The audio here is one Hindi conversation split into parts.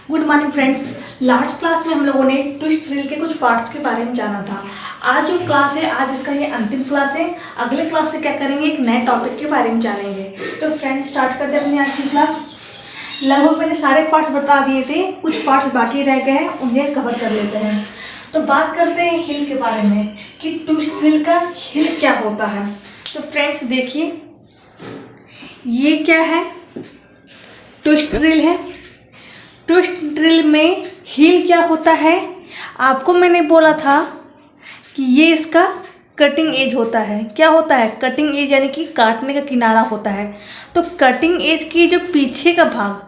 Good morning friends. Last class में हम लोगों ने ट्विस्ट ड्रिल के कुछ पार्ट्स के बारे में जाना था। आज जो क्लास है, आज इसका ये अंतिम क्लास है। अगले क्लास से क्या करेंगे, एक नए टॉपिक के बारे में जानेंगे। तो फ्रेंड्स स्टार्ट करते हैं अपनी आज की क्लास। लगभग मैंने सारे पार्ट्स बता दिए थे, कुछ पार्ट्स बाकी रह गए हैं, उन्हें कवर कर लेते हैं। तो बात करते हैं हिल के बारे में कि ट्विस्ट ड्रिल का हिल क्या होता है। तो फ्रेंड्स देखिए, ये क्या है, ट्विस्ट ड्रिल है। ट्विस्ट ड्रिल में हील क्या होता है, आपको मैंने बोला था कि ये इसका कटिंग एज होता है। क्या होता है, कटिंग एज, यानी कि काटने का किनारा होता है। तो कटिंग एज की जो पीछे का भाग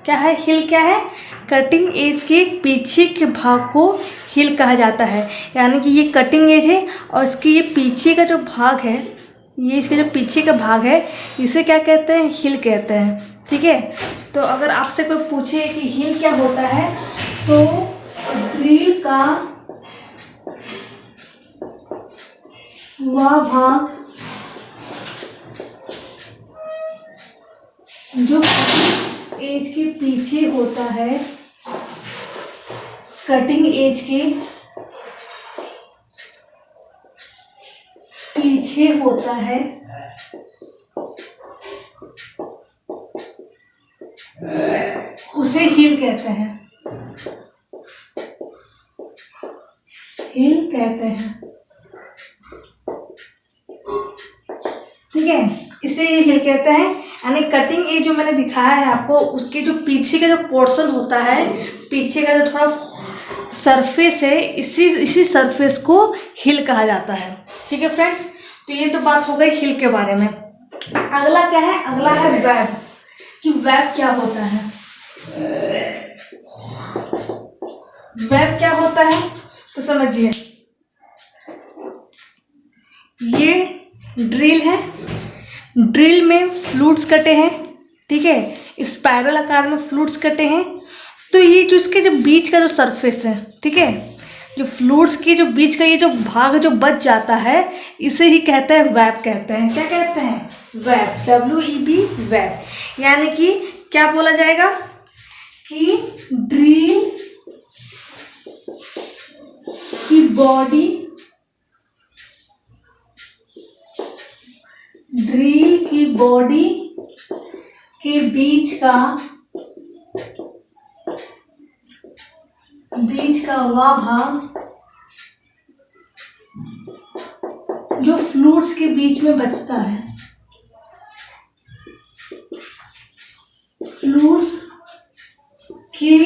क्या है, हील क्या है, कटिंग एज के पीछे के भाग को हील कहा जाता है। यानी कि ये कटिंग एज है और इसकी ये पीछे का जो भाग है, ये इसके जो पीछे का भाग है, इसे क्या कहते हैं, हील कहते हैं। ठीक है। तो अगर आपसे कोई पूछे कि हील क्या होता है, तो ड्रिल का वह भाग जो एज के पीछे होता है, कटिंग एज के पीछे होता है, उसे हील कहते हैं। हील कहते हैं, ठीक है, इसे हील कहते हैं। यानी कटिंग एज जो मैंने दिखाया है आपको, उसके जो पीछे का जो पोर्शन होता है, पीछे का जो थोड़ा सरफेस है, इसी सरफेस को हील कहा जाता है। ठीक है फ्रेंड्स, तो ये तो बात हो गई हील के बारे में। अगला क्या है, अगला है वेब, कि वेब क्या होता है। वेब क्या होता है, तो समझिए, ये ड्रिल है। ड्रिल में फ्लूट्स कटे हैं, ठीक है, स्पाइरल आकार में फ्लूट्स कटे हैं। तो ये जो इसके जो बीच का जो सरफेस है, ठीक है, जो फ्लूट्स की जो बीच का ये जो भाग जो बच जाता है, इसे ही कहते हैं वेब कहते हैं। क्या कहते हैं, वेब, WEB, वेब। यानी कि क्या बोला जाएगा कि ड्रिल की बॉडी, ड्रिल की बॉडी के बीच का वह भाग जो फ्लूट्स के बीच में बचता है, फ्लूट्स के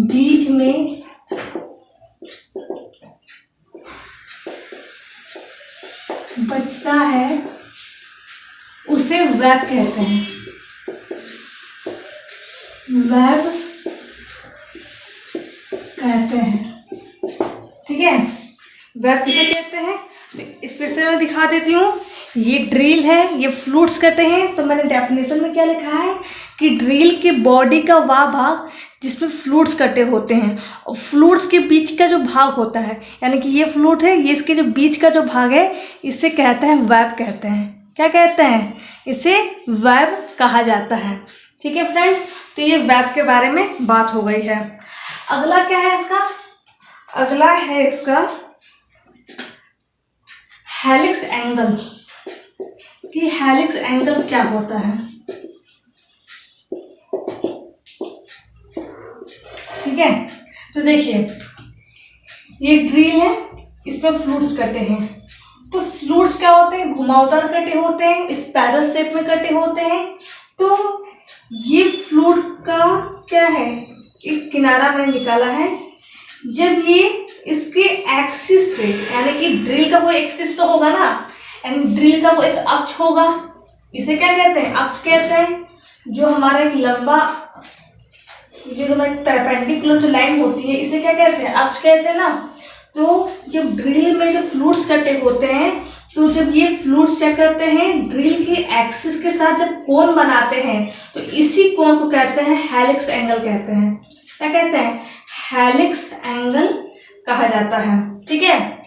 बीच में बचता है, उसे वेब कहते हैं। वेब कहते हैं, ठीक है, वेब किसे कहते हैं। तो फिर से मैं दिखा देती हूँ। ये ड्रिल है, ये फ्लूट्स कहते हैं। तो मैंने डेफिनेशन में क्या लिखा है कि ड्रिल के बॉडी का वह भाग जिसमें फ्लूट्स कटे होते हैं, और फ्लूट्स के बीच का जो भाग होता है, यानी कि ये फ्लूट है, ये इसके जो बीच का जो भाग है, इसे कहते हैं वेब कहते हैं। क्या कहते हैं, इसे वेब कहा जाता है। ठीक है फ्रेंड्स, तो ये वेब के बारे में बात हो गई है। अगला क्या है इसका, अगला है इसका हेलिक्स एंगल, कि हेलिक्स एंगल क्या होता है। ठीक है, तो देखिए, ये ड्रिल है, इसमें फ्लूट्स कटे हैं। तो फ्लूट्स क्या होते हैं, घुमावदार कटे होते हैं, स्पाइरल शेप में कटे होते हैं। तो ये फ्लूट का क्या है, एक किनारा मैंने निकाला है। जब ये इसके एक्सिस से, यानी कि ड्रिल का कोई एक्सिस तो होगा ना, यानी ड्रिल का कोई एक अक्ष होगा, इसे क्या कहते हैं, अक्ष कहते हैं। जो हमारा एक लंबा, जो हमारी परपेंडिकुलर जो लाइन होती है, इसे क्या कहते हैं, अक्ष कहते हैं ना। तो जब ड्रिल में जो फ्लूट्स कटे होते हैं, तो जब ये फ्लूट्स क्या करते हैं, ड्रिल के एक्सिस के साथ जब कोण बनाते हैं, तो इसी कोण को कहते हैं हेलिक्स एंगल कहते हैं। क्या कहते हैं, हेलिक्स एंगल कहा जाता है। ठीक है,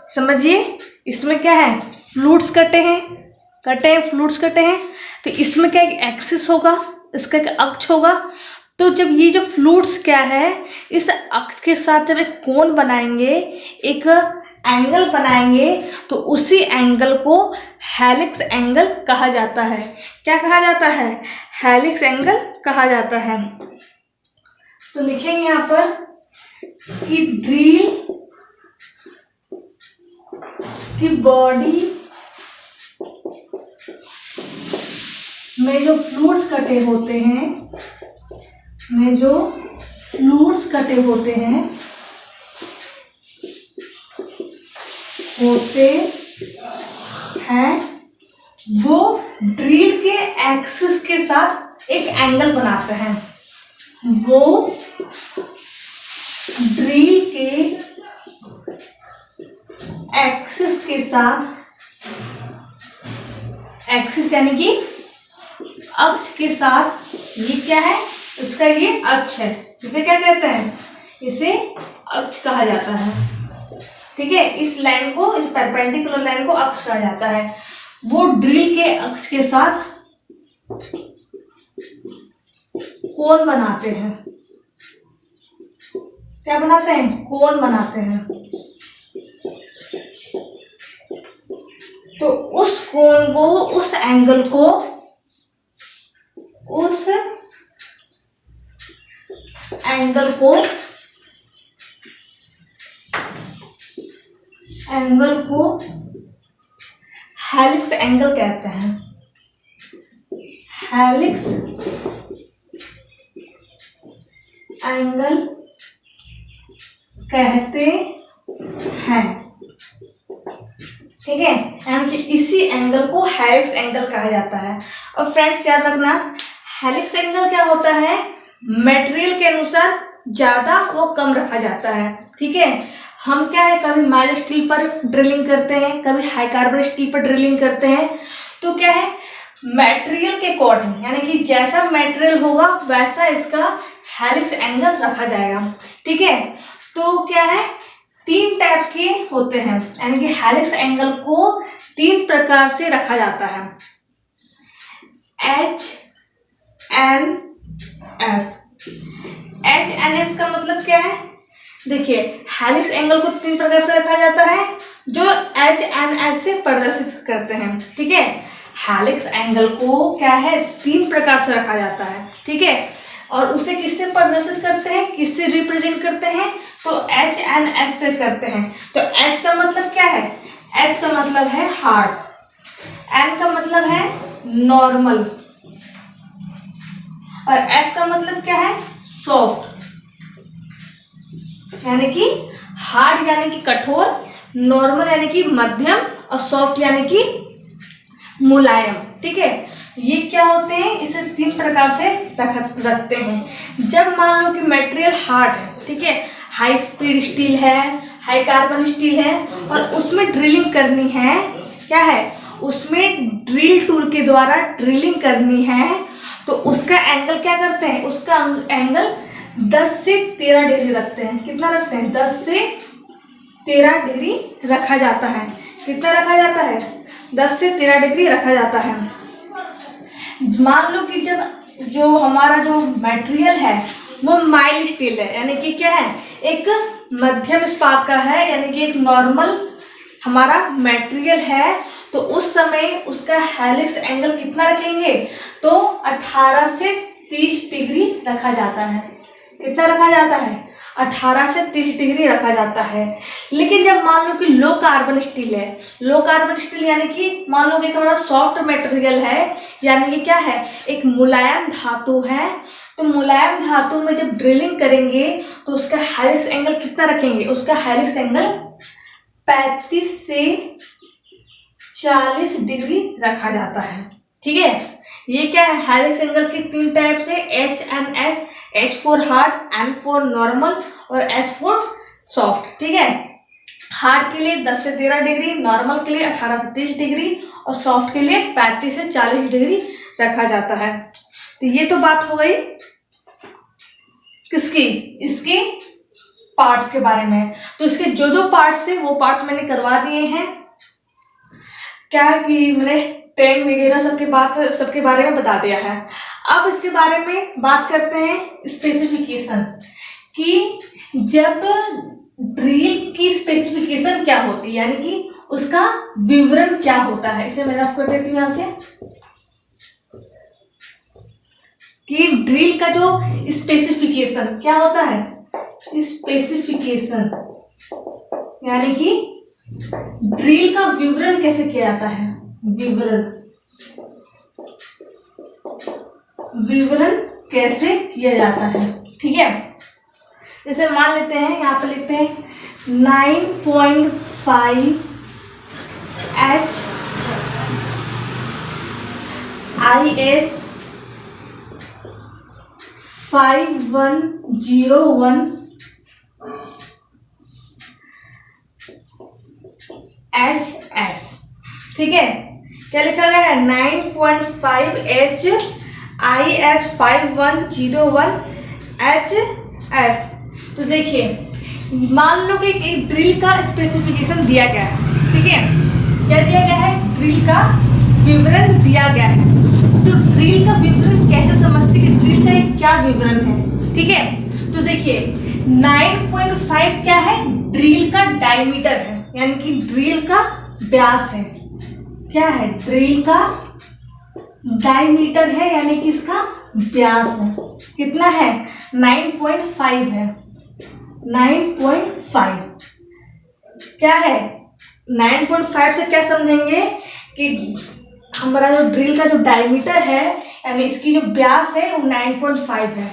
समझिए, इसमें क्या है, फ्लूट्स कटे हैं, कटे हैं, फ्लूइड्स कटे हैं, तो इसमें क्या एक एक्सिस होगा, इसका एक अक्ष होगा। तो जब ये जो फ्लूइड्स क्या है, इस अक्ष के साथ जब एक कोण बनाएंगे, एक एंगल बनाएंगे, तो उसी एंगल को हेलिक्स एंगल कहा जाता है। क्या कहा जाता है? हेलिक्स एंगल कहा जाता है। तो लिखेंगे यहाँ पर कि ड्रिल की बॉडी में जो फ्लूइड्स कटे होते हैं, वो ड्रिल के एक्सिस के साथ एक एंगल बनाते हैं। वो ड्रिल के एक्सिस के साथ, एक्सिस यानी कि अक्ष के साथ, ये क्या है? इसका ये अक्ष है। इसे क्या कहते हैं? इसे अक्ष कहा जाता है। ठीक है, इस लाइन को, इस परपेंडिकुलर लाइन को अक्ष कहा जाता है। वो ड्रिल के अक्ष के साथ कोण बनाते हैं। क्या बनाते हैं? कोण बनाते हैं। तो उस कोण को, उस एंगल को, हेलिक्स एंगल कहते हैं। हेलिक्स एंगल कहते हैं। ठीक है, यानी कि इसी एंगल को हेलिक्स एंगल कहा जाता है। और फ्रेंड्स याद रखना, हेलिक्स एंगल क्या होता है? मटेरियल के अनुसार ज्यादा वो कम रखा जाता है। ठीक है, हम क्या है, कभी माइल्ड स्टील पर ड्रिलिंग करते हैं, कभी हाई कार्बन स्टील पर ड्रिलिंग करते हैं। तो क्या है, मटेरियल के अकॉर्डिंग, यानी कि जैसा मटेरियल होगा वैसा इसका हेलिक्स एंगल रखा जाएगा। ठीक है, तो क्या है, 3 टाइप के होते हैं, यानी कि हेलिक्स एंगल को 3 प्रकार से रखा जाता है। HNS का मतलब क्या है? देखिए, हेलिक्स एंगल को 3 प्रकार से रखा जाता है, जो HNS से प्रदर्शित करते हैं। ठीक है, हेलिक्स एंगल को क्या है, 3 प्रकार से रखा जाता है। ठीक है, और उसे किससे प्रदर्शित करते हैं, किससे रिप्रेजेंट करते हैं? तो HNS से करते हैं। तो H का मतलब क्या है? H का मतलब है हार्ड, N का मतलब है नॉर्मल, और S का मतलब क्या है? सॉफ्ट। यानी कि हार्ड यानी कि कठोर, नॉर्मल यानी कि मध्यम, और सॉफ्ट यानी कि मुलायम। ठीक है, ये क्या होते हैं, इसे 3 प्रकार से रखते हैं। जब मान लो कि मटेरियल हार्ड है, ठीक है, हाई स्पीड स्टील है, हाई कार्बन स्टील है, और उसमें ड्रिलिंग करनी है, क्या है, उसमें ड्रिल टूल के द्वारा ड्रिलिंग करनी है, तो उसका एंगल क्या करते हैं, उसका एंगल 10 से 13 डिग्री रखते हैं। कितना रखते हैं? 10 से 13 डिग्री रखा जाता है। कितना रखा जाता है? 10 से 13 डिग्री रखा जाता है। मान लो कि जब जो हमारा जो मटेरियल है वो माइल्ड स्टील है, यानी कि क्या है, एक मध्यम इस्पात का है, यानी कि एक नॉर्मल हमारा मटेरियल है, तो उस समय उसका हेलिक्स एंगल कितना रखेंगे? तो 18 से 30 डिग्री रखा जाता है। कितना रखा जाता है? 18 से 30 डिग्री रखा जाता है। लेकिन जब मान लो कि लो कार्बन स्टील है, लो कार्बन स्टील यानी कि मान लो कि एक हमारा सॉफ्ट मटेरियल है, यानी कि क्या है, एक मुलायम धातु है, तो मुलायम धातु में जब ड्रिलिंग करेंगे तो उसका हेलिक्स एंगल कितना रखेंगे? उसका हेलिक्स एंगल 35 से 40 डिग्री रखा जाता है। ठीक है, ये क्या है, हेलिक्स एंगल के 3 टाइप से, HNS, H for hard, N for normal, और S फॉर सॉफ्ट। ठीक है, हार्ड के लिए 10 से 13 डिग्री, नॉर्मल के लिए 18 से 30 डिग्री, और सॉफ्ट के लिए 35 से 40 डिग्री रखा जाता है। तो ये तो बात हो गई किसकी, इसके पार्ट्स के बारे में। तो इसके जो जो पार्ट्स थे वो पार्ट्स मैंने करवा दिए हैं। क्या कि मैंने ट्रेंड वगैरह सबके बारे में बता दिया है। अब इसके बारे में बात करते हैं स्पेसिफिकेशन, कि जब ड्रिल की स्पेसिफिकेशन क्या होती है, यानी कि उसका विवरण क्या होता है। इसे मैं रफ कर देती हूँ यहाँ से, कि ड्रिल का जो स्पेसिफिकेशन क्या होता है, स्पेसिफिकेशन यानी कि ड्रिल का विवरण कैसे किया जाता है, विवरण कैसे किया जाता है। ठीक है, जैसे मान लेते हैं, यहाँ पे लिखते हैं 9.5 HIS 5101 HS। ठीक है, क्या लिखा गया है, 9.5 HIS 5101 HS। तो देखिए, मान लो कि एक ड्रिल का स्पेसिफिकेशन दिया गया है। ठीक है, क्या दिया गया है, ड्रिल का विवरण दिया गया है। तो ड्रिल का विवरण कैसे समझते कि ड्रिल का एक क्या विवरण है। ठीक है, तो देखिए 9.5 क्या है, ड्रिल का डायमीटर है, यानी कि ड्रिल का व्यास है। क्या है, ड्रिल का डायमीटर है, यानी कि इसका व्यास है। कितना है, 9.5 है, 9.5 क्या है, 9.5 से क्या समझेंगे कि हमारा जो ड्रिल का जो डायमीटर है, यानी इसकी जो व्यास है वो 9.5 है।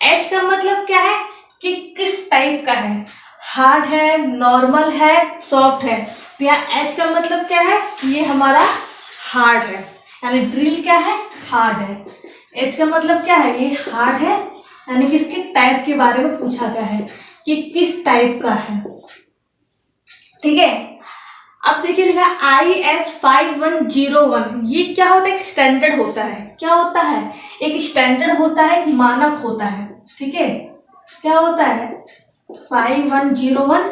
एच का मतलब क्या है कि किस टाइप का है, हार्ड है, नॉर्मल है, सॉफ्ट है। तो यहाँ एच का मतलब क्या है, ये हमारा हार्ड है, यानी ड्रिल क्या है, हार्ड है। एच का मतलब क्या है, ये हार्ड है, यानी कि इसके टाइप के बारे में पूछा गया है कि किस टाइप का है। ठीक है, अब देखिए लिखा IS 5101, ये क्या होता है, एक स्टैंडर्ड होता है। क्या होता है, एक स्टैंडर्ड होता है, एक मानक होता है। ठीक है, क्या होता है, 5101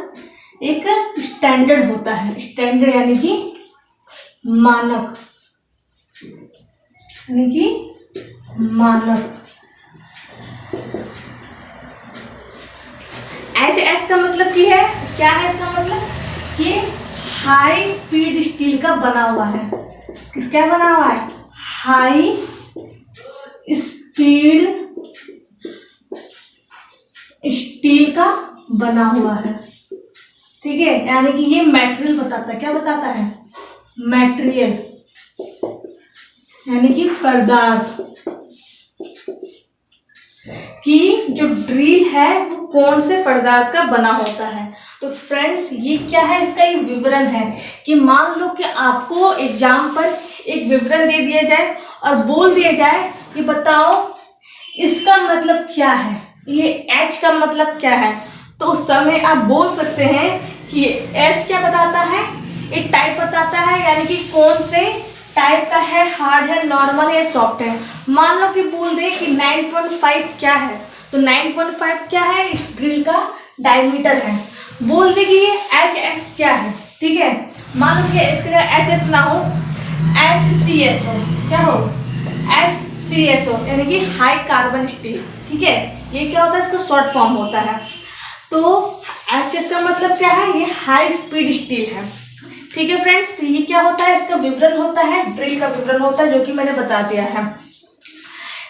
एक स्टैंडर्ड होता है। स्टैंडर्ड यानी कि मानक, यानी कि मानक। HS का मतलब की है, क्या है इसका मतलब, कि हाई स्पीड स्टील का बना हुआ है। किसका बना हुआ है, हाई स्पीड स्टील का बना हुआ है। ठीक है, यानी कि ये मटेरियल बताता है। क्या बताता है, मटेरियल यानी कि पदार्थ, कि जो ड्रिल है वो कौन से पदार्थ का बना होता है। तो फ्रेंड्स, ये क्या है, इसका एक विवरण है। कि मान लो कि आपको एग्जाम पर एक विवरण दे दिया जाए और बोल दिया जाए कि बताओ इसका मतलब क्या है, ये एच का मतलब क्या है, तो उस समय आप बोल सकते हैं कि एच क्या बताता है, एक टाइप बताता है, यानी कि कौन से टाइप का है, हार्ड है, नॉर्मल है, सॉफ्ट है। मान लो कि बोल दे कि 9.5 क्या है, तो 9.5 क्या है, इस ड्रिल का डायमीटर है। बोल दे कि ये HS क्या है। ठीक है, मान लो कि इसके लिए HS ना हो, HCS हो। क्या हो, HCS हो, यानी कि हाई कार्बन स्टील। ठीक है, ये क्या होता है, इसका शॉर्ट फॉर्म होता है। तो HS का मतलब क्या है, ये हाई स्पीड स्टील है। ठीक है फ्रेंड्स, तो ये क्या होता है, इसका विवरण होता है, ड्रिल का विवरण होता है, जो कि मैंने बता दिया है।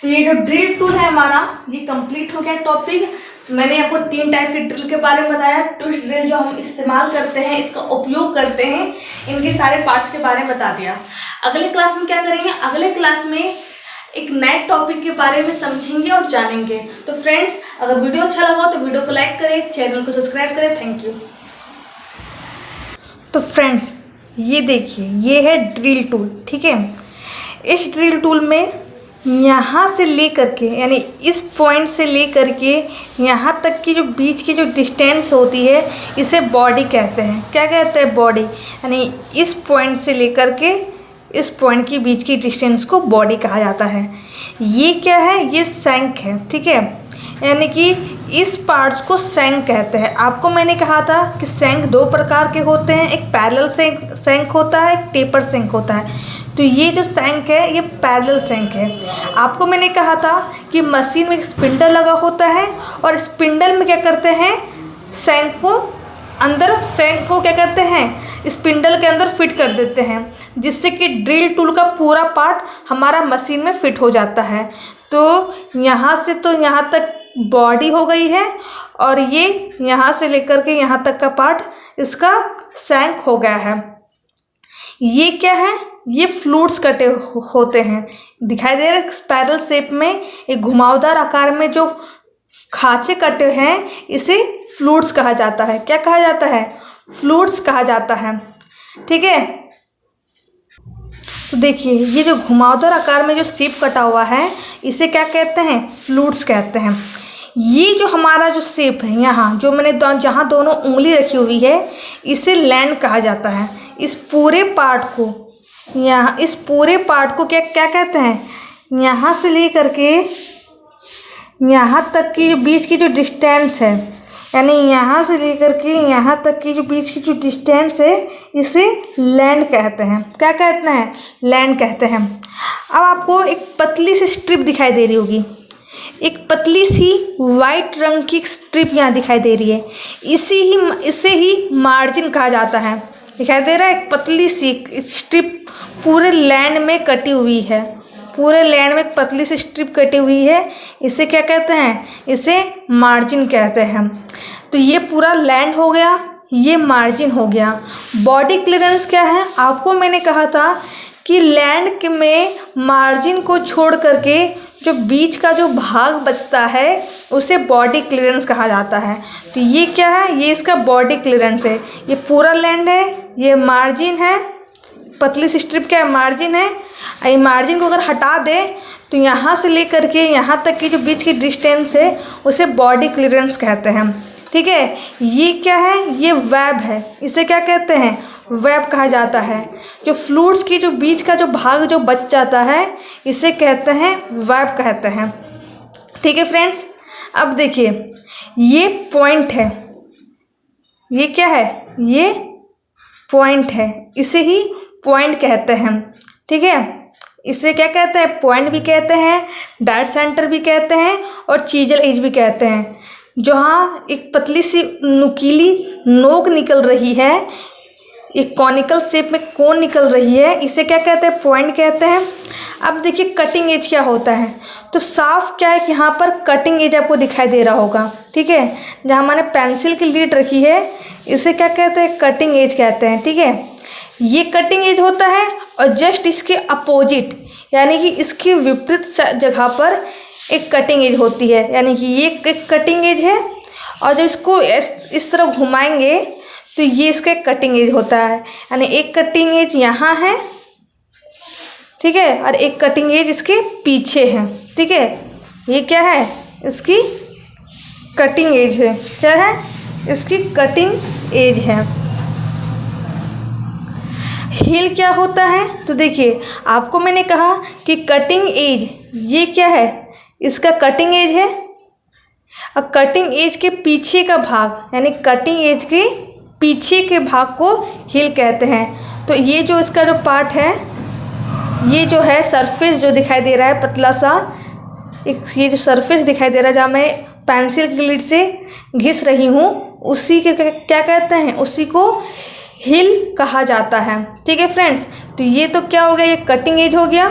तो ये जो ड्रिल टूल है हमारा, ये कंप्लीट हो गया टॉपिक। मैंने आपको 3 टाइप के ड्रिल के बारे में बताया। ट्विस्ट ड्रिल जो हम इस्तेमाल करते हैं, इसका उपयोग करते हैं, इनके सारे पार्ट्स के बारे में बता दिया। अगले क्लास में क्या करेंगे, अगले क्लास में एक नए टॉपिक के बारे में समझेंगे और जानेंगे। तो फ्रेंड्स, अगर वीडियो अच्छा लगा तो वीडियो को लाइक करें, चैनल को सब्सक्राइब करें। Thank you. तो फ्रेंड्स, ये देखिए, ये है ड्रिल टूल। ठीक है, इस ड्रिल टूल में यहाँ से ले करके, यानी इस पॉइंट से ले करके यहाँ तक की जो बीच की जो डिस्टेंस होती है, इसे बॉडी कहते हैं। क्या कहते हैं, बॉडी। यानी इस पॉइंट से ले करके इस पॉइंट की बीच की डिस्टेंस को बॉडी कहा जाता है। ये क्या है, ये शंक है। ठीक है, यानी कि इस पार्ट्स को शंक कहते हैं। आपको मैंने कहा था कि शंक 2 प्रकार के होते हैं, एक पैरेलल शंक होता है, एक टेपर शंक होता है। तो ये जो सैंक है ये पैरेलल सैंक है। आपको मैंने कहा था कि मशीन में एक स्पिंडल लगा होता है और स्पिंडल में क्या करते हैं, सैंक को क्या करते हैं, स्पिंडल के अंदर फिट कर देते हैं, जिससे कि ड्रिल टूल का पूरा पार्ट हमारा मशीन में फिट हो जाता है। तो यहाँ से तो यहाँ तक बॉडी हो गई है और ये यहाँ से लेकर के यहाँ तक का पार्ट इसका सैंक हो गया है। ये क्या है, ये फ्लूइड्स कटे होते हैं, दिखाई दे रहे स्पाइरल शेप में, एक घुमावदार आकार में जो खांचे कटे हैं इसे फ्लूइड्स कहा जाता है। क्या कहा जाता है, फ्लूइड्स कहा जाता है। ठीक है, तो देखिए ये जो घुमावदार आकार में जो शेप कटा हुआ है इसे क्या कहते हैं, फ्लूइड्स कहते हैं। ये जो हमारा जो शेप है यहाँ जो मैंने जहाँ दोनों उंगली रखी हुई है इसे लैंड कहा जाता है। इस पूरे पार्ट को क्या क्या कहते हैं, यहाँ से लेकर के यहाँ तक की जो बीच की जो डिस्टेंस है, यानी यहाँ से लेकर के यहाँ तक की जो बीच की जो डिस्टेंस है इसे लैंड कहते हैं। क्या कहते हैं, लैंड कहते हैं। अब आपको एक पतली सी स्ट्रिप दिखाई दे रही होगी, एक पतली सी वाइट रंग की स्ट्रिप यहाँ दिखाई दे रही है, इसे ही मार्जिन कहा जाता है। दिखाई दे रहा है, एक पतली सी स्ट्रिप पूरे लैंड में कटी हुई है, पूरे लैंड में एक पतली सी स्ट्रिप कटी हुई है, इसे क्या कहते हैं, इसे मार्जिन कहते हैं। तो ये पूरा लैंड हो गया, ये मार्जिन हो गया। बॉडी क्लियरेंस क्या है, आपको मैंने कहा था कि लैंड में मार्जिन को छोड़ करके जो बीच का जो भाग बचता है उसे बॉडी क्लियरेंस कहा जाता है। तो ये क्या है, ये इसका बॉडी क्लियरेंस है। ये पूरा लैंड है, ये मार्जिन है, पतली सी स्ट्रिप क्या है, मार्जिन है। ये मार्जिन को अगर हटा दे तो यहाँ से लेकर के यहाँ तक की जो बीच की डिस्टेंस है उसे बॉडी क्लियरेंस कहते हैं। ठीक है, ये क्या है, ये वेब है, इसे क्या कहते हैं, वेब कहा जाता है। जो फ्लूइड्स की जो बीच का जो भाग जो बच जाता है इसे कहते हैं वेब कहते हैं। ठीक है फ्रेंड्स, अब देखिए ये पॉइंट है, ये क्या है, ये पॉइंट है, इसे ही पॉइंट कहते हैं। ठीक है, इसे क्या कहते हैं, पॉइंट भी कहते हैं, डेड सेंटर भी कहते हैं और चीजल एज भी कहते हैं। जहाँ एक पतली सी नुकीली नोक निकल रही है, एक कॉनिकल शेप में कोन निकल रही है, इसे क्या कहते हैं, पॉइंट कहते हैं। अब देखिए कटिंग एज क्या होता है, तो साफ क्या है कि यहाँ पर कटिंग एज आपको दिखाई दे रहा होगा। ठीक है, जहाँ मैंने पेंसिल की लीड रखी है इसे क्या कहते हैं, कटिंग एज कहते हैं। ठीक है, ये कटिंग एज होता है और जस्ट इसके अपोजिट यानी कि इसके विपरीत जगह पर एक कटिंग एज होती है, यानी कि ये एक कटिंग एज है और जब इसको इस तरह घुमाएंगे तो ये इसका एक कटिंग एज होता है। यानी एक कटिंग एज यहाँ है, ठीक है, और एक कटिंग एज इसके पीछे है। ठीक है, ये क्या है, इसकी कटिंग एज है। क्या है, इसकी कटिंग एज है। हील क्या होता है, तो देखिए आपको मैंने कहा कि कटिंग एज ये क्या है, इसका कटिंग एज है। और कटिंग एज के पीछे का भाग यानी कटिंग एज के पीछे के भाग को हील कहते हैं। तो ये जो इसका जो पार्ट है, ये जो है सरफेस जो दिखाई दे रहा है पतला सा, एक ये जो सरफेस दिखाई दे रहा है जहाँ मैं पेंसिल की लीड से घिस रही हूँ, उसी के क्या कहते हैं, उसी को हील कहा जाता है। ठीक है फ्रेंड्स, तो ये तो क्या हो गया, ये कटिंग एज हो गया।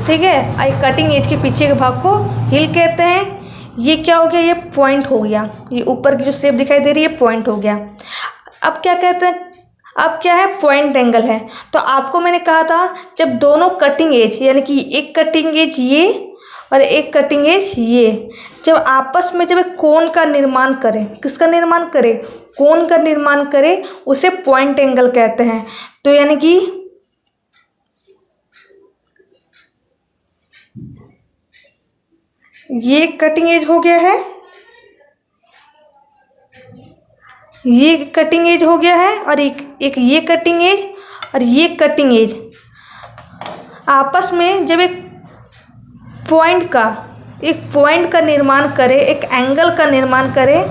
ठीक है, आई कटिंग एज के पीछे के भाग को हील कहते हैं। ये क्या हो गया, ये पॉइंट हो गया, ये ऊपर की जो शेप दिखाई दे रही है पॉइंट हो गया। अब क्या कहते हैं, अब क्या है, पॉइंट एंगल है। तो आपको मैंने कहा था जब दोनों कटिंग एज यानी कि एक कटिंग एज ये और एक कटिंग एज ये जब आपस में जब एक कोण का निर्माण करें, किसका निर्माण करें, कोण का निर्माण करें, उसे पॉइंट एंगल कहते हैं। तो यानी कि ये कटिंग एज हो गया है, ये कटिंग एज हो गया है और एक ये कटिंग एज और ये कटिंग एज आपस में जब एक पॉइंट का निर्माण करे, एक एंगल का निर्माण करे,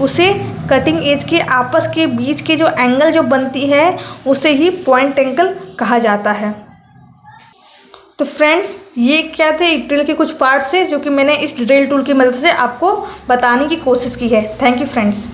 उसे कटिंग एज के आपस के बीच के जो एंगल जो बनती है उसे ही पॉइंट एंगल कहा जाता है। तो फ्रेंड्स ये क्या थे ड्रिल के कुछ पार्ट्स है जो कि मैंने इस ड्रिल टूल की मदद से आपको बताने की कोशिश की है। Thank you friends.